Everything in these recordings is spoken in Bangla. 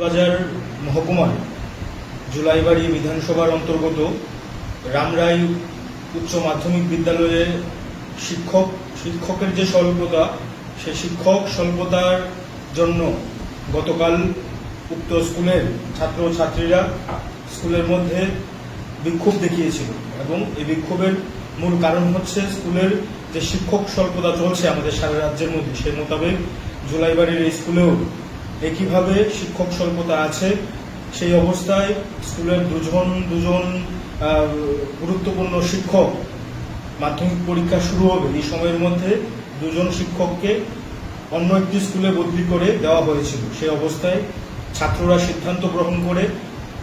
বাজার মহকুমার জুলাইবাড়ি বিধানসভার অন্তর্গত রামরাই উচ্চ মাধ্যমিক বিদ্যালয়ে শিক্ষকের যে স্বল্পতা, সেই শিক্ষক স্বল্পতার জন্য গতকাল উক্ত স্কুলের ছাত্র ছাত্রীরা স্কুলের মধ্যে বিক্ষোভ দেখিয়েছিল এবং এই বিক্ষোভের মূল কারণ হচ্ছে স্কুলের যে শিক্ষক স্বল্পতা চলছে আমাদের সারা রাজ্যের মধ্যে, সেই মোতাবেক জুলাইবাড়ির এই স্কুলেও একইভাবে শিক্ষক স্বল্পতা আছে। সেই অবস্থায় স্কুলের দুজন গুরুত্বপূর্ণ শিক্ষক, মাধ্যমিক পরীক্ষা শুরু হবে এই সময়ের মধ্যে দুজন শিক্ষককে অন্য একটি স্কুলে বদলি করে দেওয়া হয়েছিল। সেই অবস্থায় ছাত্ররা সিদ্ধান্ত গ্রহণ করে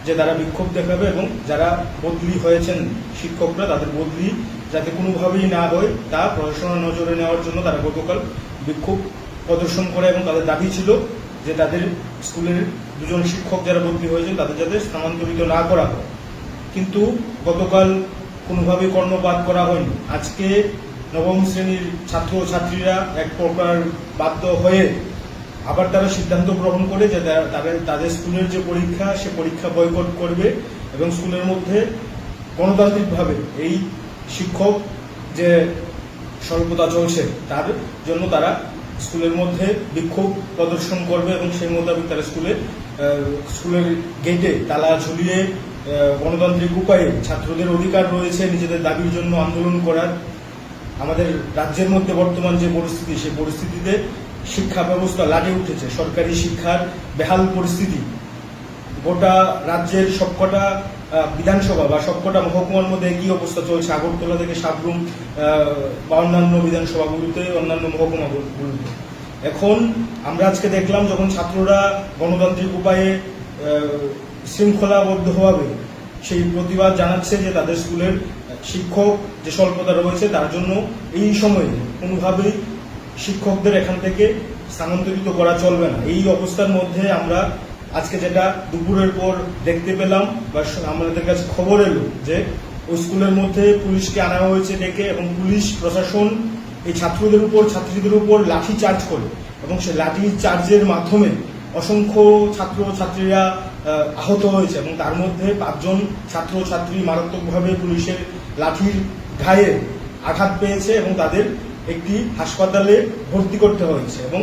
যে তারা বিক্ষোভ দেখাবে এবং যারা বদলি হয়েছেন শিক্ষকরা, তাদের বদলি যাতে কোনোভাবেই না হয় তা প্রশাসনের নজরে নেওয়ার জন্য তারা গতকাল বিক্ষোভ প্রদর্শন করে এবং তাদের দাবি ছিল যে তাদের স্কুলের দুজন শিক্ষক যারা বদলি হয়েছেন তাদের যাতে স্থানান্তরিত না করা হয়। কিন্তু গতকাল কোনোভাবে কর্ণপাত করা হয়নি। আজকে নবম শ্রেণীর ছাত্র ছাত্রীরা এক প্রকার বাধ্য হয়ে আবার তারা সিদ্ধান্ত গ্রহণ করে যে তাদের স্কুলের যে পরীক্ষা, সে পরীক্ষা বয়কট করবে এবং স্কুলের মধ্যে গণতান্ত্রিকভাবে এই শিক্ষক যে স্বল্পতা চলছে তার জন্য তারা স্কুলের মধ্যে বিক্ষোভ প্রদর্শন করবে এবং সেই মোতাবেক তারা স্কুলের গেটে তালা ঝুলিয়ে গণতান্ত্রিক উপায়ে ছাত্রদের অধিকার রয়েছে নিজেদের দাবির জন্য আন্দোলন করার। আমাদের রাজ্যের মধ্যে বর্তমান যে পরিস্থিতি, সেই পরিস্থিতিতে শিক্ষা ব্যবস্থা লাটে উঠেছে, সরকারি শিক্ষার বেহাল পরিস্থিতি। গোটা রাজ্যের সবকটা বিধানসভা বা সবকটা মহকুমার মধ্যে একই অবস্থা চলছে, আগরতলা থেকে সাবরুম বা অন্যান্য বিধানসভাগুলোতে, অন্যান্য মহকুমাগুলোতে। এখন আমরা আজকে দেখলাম যখন ছাত্ররা গণতান্ত্রিক উপায়ে শৃঙ্খলাবদ্ধভাবে সেই প্রতিবাদ জানাচ্ছে যে তাদের স্কুলের শিক্ষক যে স্বল্পতা রয়েছে তার জন্য এই সময়ে কোনোভাবেই শিক্ষকদের এখান থেকে স্থানান্তরিত করা চলবে না। এই অবস্থার মধ্যে আমরা আজকে যেটা দুপুরের পর দেখতে পেলাম বা আমাদের কাছে খবর এলো যে ওই স্কুলের মধ্যে পুলিশকে আনা হয়েছে ডেকে এবং পুলিশ প্রশাসন এই ছাত্রদের উপর ছাত্রীদের উপর লাঠি চার্জ করে এবং সেই লাঠি চার্জের মাধ্যমে অসংখ্য ছাত্র ছাত্রীরা আহত হয়েছে এবং তার মধ্যে 5 জন ছাত্র ছাত্রী মারাত্মকভাবে পুলিশের লাঠির ঘায়ে আঘাত পেয়েছে এবং তাদের একটি হাসপাতালে ভর্তি করতে হয়েছে। এবং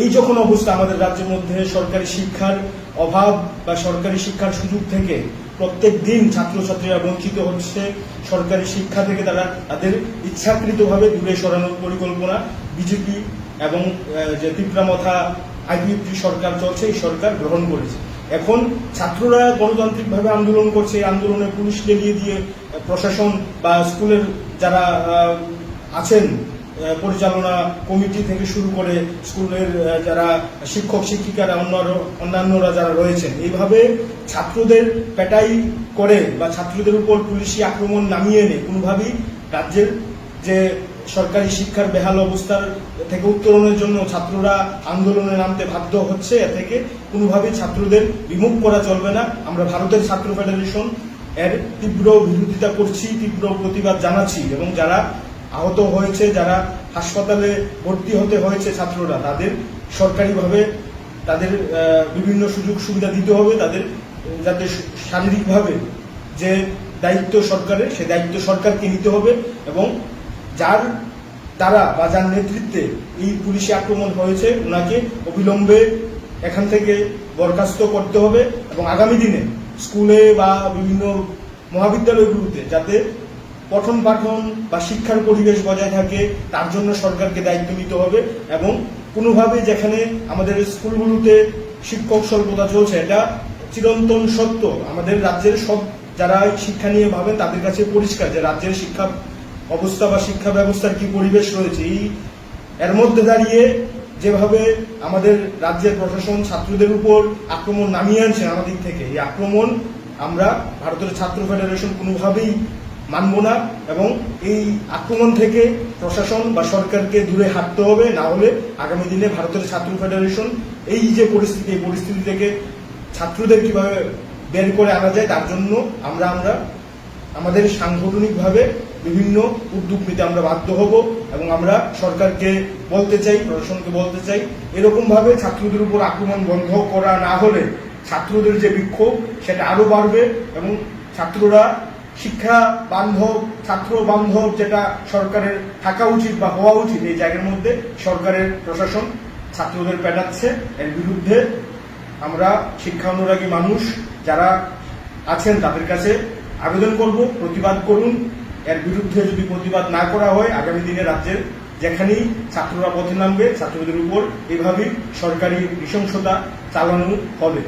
এই যখন অবস্থা আমাদের রাজ্যের মধ্যে সরকারি শিক্ষার অভাব বা সরকারি শিক্ষার সুযোগ থেকে প্রত্যেক দিন ছাত্রছাত্রীরা বঞ্চিত হচ্ছে, সরকারি শিক্ষা থেকে তারা তাদের ইচ্ছাকৃতভাবে দূরে সরানোর পরিকল্পনা বিজেপি এবং যে তীব্রামথা আইপিএফটি সরকার চলছে, এই সরকার গ্রহণ করেছে। এখন ছাত্ররা গণতান্ত্রিকভাবে আন্দোলন করছে, এই আন্দোলনে পুলিশ লেগিয়ে দিয়ে প্রশাসন বা স্কুলের যারা আছেন পরিচালনা কমিটি থেকে শুরু করে স্কুলের যারা শিক্ষক শিক্ষিকারা অন্যান্যরা যারা রয়েছেন, এইভাবে ছাত্রদের পেটাই করে বা ছাত্রদের উপর পুলিশি আক্রমণ নামিয়ে এনে কোনোভাবেই রাজ্যের যে সরকারি শিক্ষার বেহাল অবস্থার থেকে উত্তরণের জন্য ছাত্ররা আন্দোলনে নামতে বাধ্য হচ্ছে। এ থেকে কোনোভাবেই ছাত্রদের বিমুখ করা চলবে না। আমরা ভারতের ছাত্র ফেডারেশন এর তীব্র বিরোধিতা করছি, তীব্র প্রতিবাদ জানাচ্ছি এবং যারা আহত হয়েছে, যারা হাসপাতালে ভর্তি হতে হয়েছে ছাত্ররা, তাদের সরকারিভাবে তাদের বিভিন্ন সুযোগ সুবিধা দিতে হবে, তাদের যাতে শারীরিকভাবে যে দায়িত্ব সরকারের, সে দায়িত্ব সরকারকে নিতে হবে এবং যার দ্বারা বা যার নেতৃত্বে এই পুলিশি আক্রমণ হয়েছে ওনাকে অবিলম্বে এখান থেকে বরখাস্ত করতে হবে এবং আগামী দিনে স্কুলে বা বিভিন্ন মহাবিদ্যালয়গুলোতে যাতে পঠন পাঠন বা শিক্ষার পরিবেশ বজায় থাকে তার জন্য সরকারকে দায়িত্ব নিতে হবে এবং কোনোভাবে যেখানে আমাদের স্কুলগুলোতে শিক্ষক স্বল্পতা চলছে, এটা চিরন্তন সত্য। আমাদের রাজ্যের সব যারা শিক্ষা নিয়ে ভাবেন তাদের কাছে পরিষ্কার যে রাজ্যের শিক্ষা অবস্থা বা শিক্ষা ব্যবস্থার কি পরিবেশ রয়েছে। এর মধ্যে দাঁড়িয়ে যেভাবে আমাদের রাজ্যের প্রশাসন ছাত্রদের উপর আক্রমণ নামিয়ে আনছেন আমাদের থেকে, এই আক্রমণ আমরা ভারতের ছাত্র ফেডারেশন কোনোভাবেই মানব না এবং এই আক্রমণ থেকে প্রশাসন বা সরকারকে দূরে হাঁটতে হবে। না হলে আগামী দিনে ভারতের ছাত্র ফেডারেশন এই যে পরিস্থিতি, এই পরিস্থিতি থেকে ছাত্রদের কিভাবে বের করে আনা যায় তার জন্য আমরা আমাদের সাংগঠনিকভাবে বিভিন্ন উদ্যোগ নিতে আমরা বাধ্য হব এবং আমরা সরকারকে বলতে চাই, প্রশাসনকে বলতে চাই, এরকম ভাবে ছাত্রদের উপর আক্রমণ বন্ধ করা না হলে ছাত্রদের যে বিক্ষোভ সেটা আরো বাড়বে এবং ছাত্ররা শিক্ষা বান্ধব, ছাত্র বান্ধব যেটা সরকারের থাকা উচিত বা হওয়া উচিত, এই জায়গার মধ্যে সরকারের প্রশাসন ছাত্রদের পেটাচ্ছে। এর বিরুদ্ধে আমরা শিক্ষা অনুরাগী মানুষ যারা আছেন তাদের কাছে আবেদন করব, প্রতিবাদ করুন। এর বিরুদ্ধে যদি প্রতিবাদ না করা হয়, আগামী দিনে রাজ্যের যেখানেই ছাত্ররা পথে নামবে, ছাত্রদের উপর এভাবেই সরকারি নৃশংসতা চালানো হবে।